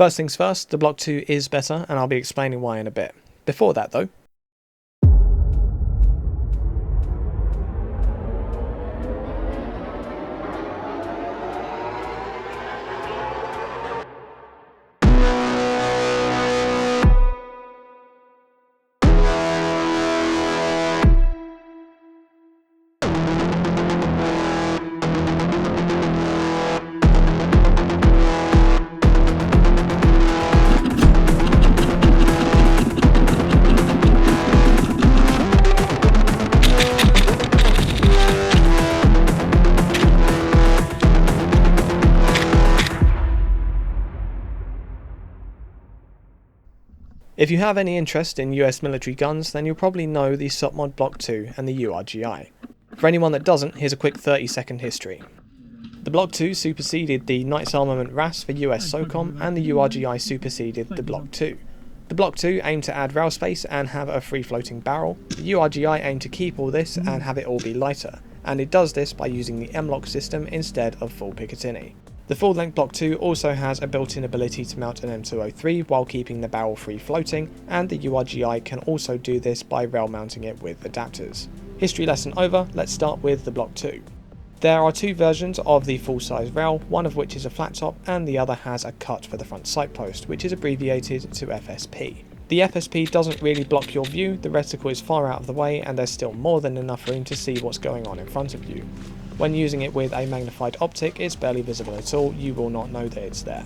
First things first, the Block 2 is better, and I'll be explaining why in a bit. Before that though, if you have any interest in US military guns, then you'll probably know the SOPMOD Block 2 and the URG-I. For anyone that doesn't, here's a quick 30-second history. The Block 2 superseded the Knights Armament RAS for US SOCOM, and the URG-I superseded the Block 2. The Block 2 aimed to add rail space and have a free-floating barrel. The URG-I aimed to keep all this and have it all be lighter, and it does this by using the M-LOK system instead of full Picatinny. The full-length Block 2 also has a built-in ability to mount an M203 while keeping the barrel free floating, and the URG-I can also do this by rail mounting it with adapters. History lesson over, let's start with the Block 2. There are two versions of the full-size rail, one of which is a flat top and the other has a cut for the front sight post, which is abbreviated to FSP. The FSP doesn't really block your view, the reticle is far out of the way and there's still more than enough room to see what's going on in front of you. When using it with a magnified optic, it's barely visible at all, you will not know that it's there.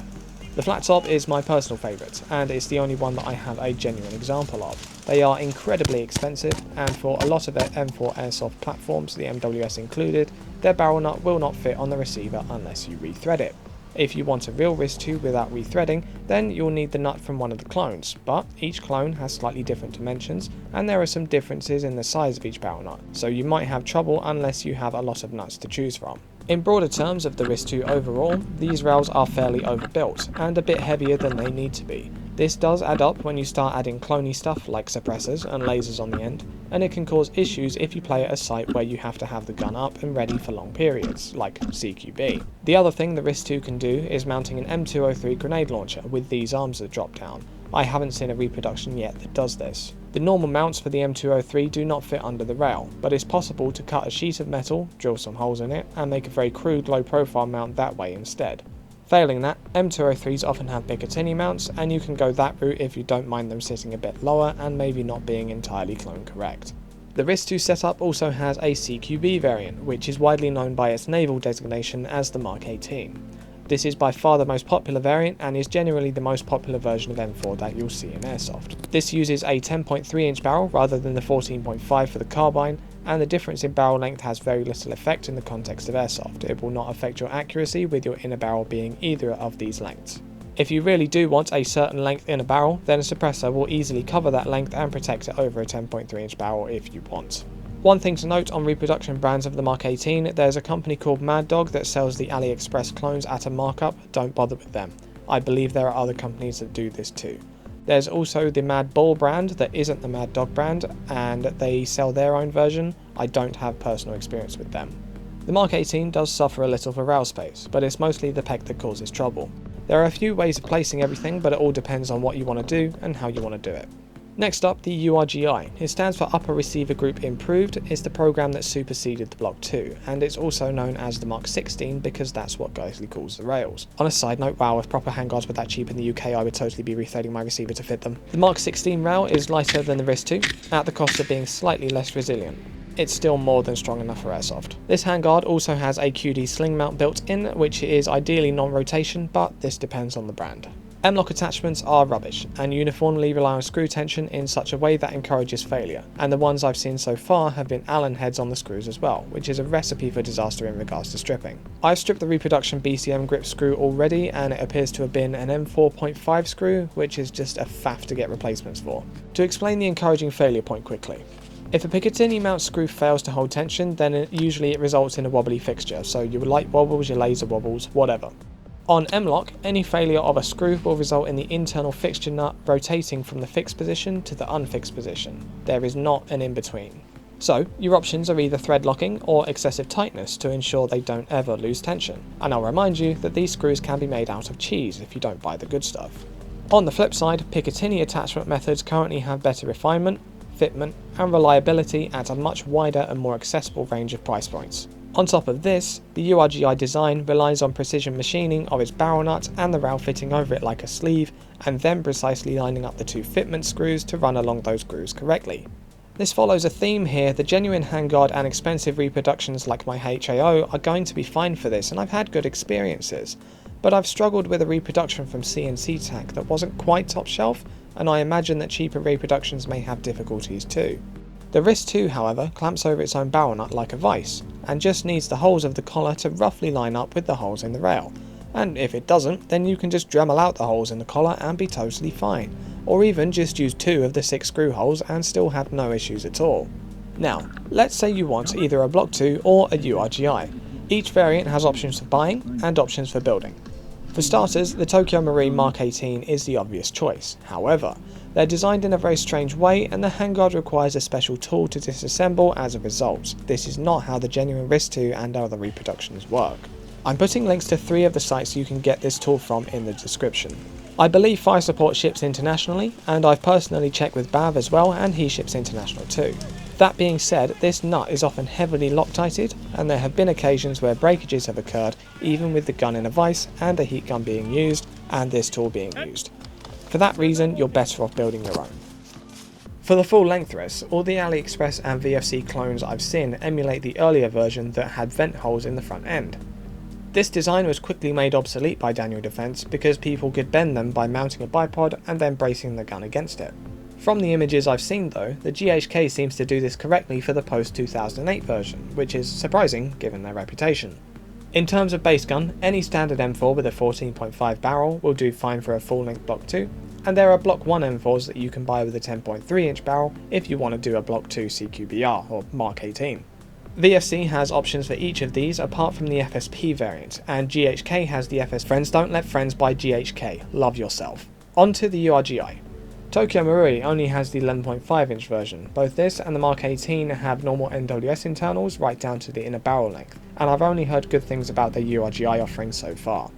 The flat top is my personal favourite, and it's the only one that I have a genuine example of. They are incredibly expensive, and for a lot of M4 Airsoft platforms, the MWS included, their barrel nut will not fit on the receiver unless you rethread it. If you want a real wrist-2 without rethreading, then you'll need the nut from one of the clones, but each clone has slightly different dimensions, and there are some differences in the size of each barrel nut, so you might have trouble unless you have a lot of nuts to choose from. In broader terms of the wrist-2 overall, these rails are fairly overbuilt, and a bit heavier than they need to be. This does add up when you start adding cloney stuff like suppressors and lasers on the end, and it can cause issues if you play at a site where you have to have the gun up and ready for long periods, like CQB. The other thing the wrist-2 can do is mounting an M203 grenade launcher with these arms that drop down. I haven't seen a reproduction yet that does this. The normal mounts for the M203 do not fit under the rail, but it's possible to cut a sheet of metal, drill some holes in it, and make a very crude low profile mount that way instead. Failing that, M203s often have Picatinny mounts, and you can go that route if you don't mind them sitting a bit lower and maybe not being entirely clone correct. The wrist-2 setup also has a CQB variant, which is widely known by its naval designation as the Mark 18. This is by far the most popular variant and is generally the most popular version of M4 that you'll see in Airsoft. This uses a 10.3 inch barrel rather than the 14.5 for the carbine, and the difference in barrel length has very little effect in the context of Airsoft. It will not affect your accuracy with your inner barrel being either of these lengths. If you really do want a certain length in a barrel, then a suppressor will easily cover that length and protect it over a 10.3 inch barrel if you want. One thing to note on reproduction brands of the Mark 18, there's a company called Mad Dog that sells the AliExpress clones at a markup. Don't bother with them. I believe there are other companies that do this too. There's also the Mad Bull brand that isn't the Mad Dog brand, and they sell their own version. I don't have personal experience with them. The Mark 18 does suffer a little for rail space, but it's mostly the peg that causes trouble. There are a few ways of placing everything, but it all depends on what you want to do and how you want to do it. Next up, the URG-I. It stands for Upper Receiver Group Improved. It's the program that superseded the Block 2, and it's also known as the Mark 16 because that's what Geisley calls the rails. On a side note, wow, if proper handguards were that cheap in the UK, I would totally be rethreading my receiver to fit them. The Mark 16 rail is lighter than the wrist-2, at the cost of being slightly less resilient. It's still more than strong enough for Airsoft. This handguard also has a QD sling mount built in, which is ideally non-rotation, but this depends on the brand. M-LOK attachments are rubbish and uniformly rely on screw tension in such a way that encourages failure, and the ones I've seen so far have been Allen heads on the screws as well, which is a recipe for disaster in regards to stripping. I've stripped the reproduction BCM grip screw already, and it appears to have been an M4.5 screw, which is just a faff to get replacements for. To explain the encouraging failure point quickly. If a Picatinny mount screw fails to hold tension, then usually it results in a wobbly fixture, so your light wobbles, your laser wobbles, whatever. On M-LOK, any failure of a screw will result in the internal fixture nut rotating from the fixed position to the unfixed position. There is not an in-between. So your options are either thread locking or excessive tightness to ensure they don't ever lose tension, and I'll remind you that these screws can be made out of cheese if you don't buy the good stuff. On the flip side, Picatinny attachment methods currently have better refinement, fitment and reliability at a much wider and more accessible range of price points. On top of this, the URG-I design relies on precision machining of its barrel nut and the rail fitting over it like a sleeve, and then precisely lining up the two fitment screws to run along those grooves correctly. This follows a theme here. The genuine handguard and expensive reproductions like my HAO are going to be fine for this, and I've had good experiences, but I've struggled with a reproduction from CNC Tac that wasn't quite top shelf, and I imagine that cheaper reproductions may have difficulties too. The wrist 2, however, clamps over its own barrel nut like a vice, and just needs the holes of the collar to roughly line up with the holes in the rail, and if it doesn't, then you can just Dremel out the holes in the collar and be totally fine, or even just use 2 of the 6 screw holes and still have no issues at all. Now, let's say you want either a Block 2 or a URG-I. Each variant has options for buying and options for building. For starters, the Tokyo Marine Mark 18 is the obvious choice. However, they're designed in a very strange way, and the handguard requires a special tool to disassemble as a result. This is not how the genuine wrist 2 and other reproductions work. I'm putting links to 3 of the sites you can get this tool from in the description. I believe Fire Support ships internationally, and I've personally checked with Bav as well, and he ships international too. That being said, this nut is often heavily Loctited, and there have been occasions where breakages have occurred even with the gun in a vise and a heat gun being used and this tool being used. For that reason, you're better off building your own. For the full length wrist, all the AliExpress and VFC clones I've seen emulate the earlier version that had vent holes in the front end. This design was quickly made obsolete by Daniel Defense because people could bend them by mounting a bipod and then bracing the gun against it. From the images I've seen though, the GHK seems to do this correctly for the post-2008 version, which is surprising given their reputation. In terms of base gun, any standard M4 with a 14.5 barrel will do fine for a full-length Block 2, and there are Block 1 M4s that you can buy with a 10.3 inch barrel if you want to do a Block 2 CQBR or Mark 18. VFC has options for each of these apart from the FSP variant, and GHK has the FS. Friends don't let friends buy GHK, love yourself. On to the URG-I. Tokyo Marui only has the 11.5 inch version. Both this and the Mark 18 have normal NWS internals right down to the inner barrel length, and I've only heard good things about the URG-I offerings so far.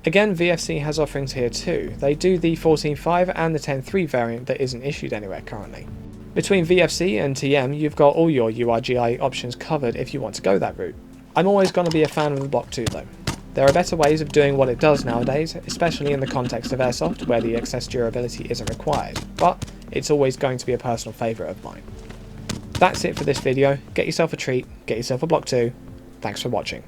Again, VFC has offerings here too. They do the 14.5 and the 10.3 variant that isn't issued anywhere currently. Between VFC and TM, you've got all your URG-I options covered if you want to go that route. I'm always going to be a fan of the Block 2 though. There are better ways of doing what it does nowadays, especially in the context of Airsoft where the excess durability isn't required, but it's always going to be a personal favourite of mine. That's it for this video. Get yourself a treat, get yourself a Block 2. Thanks for watching.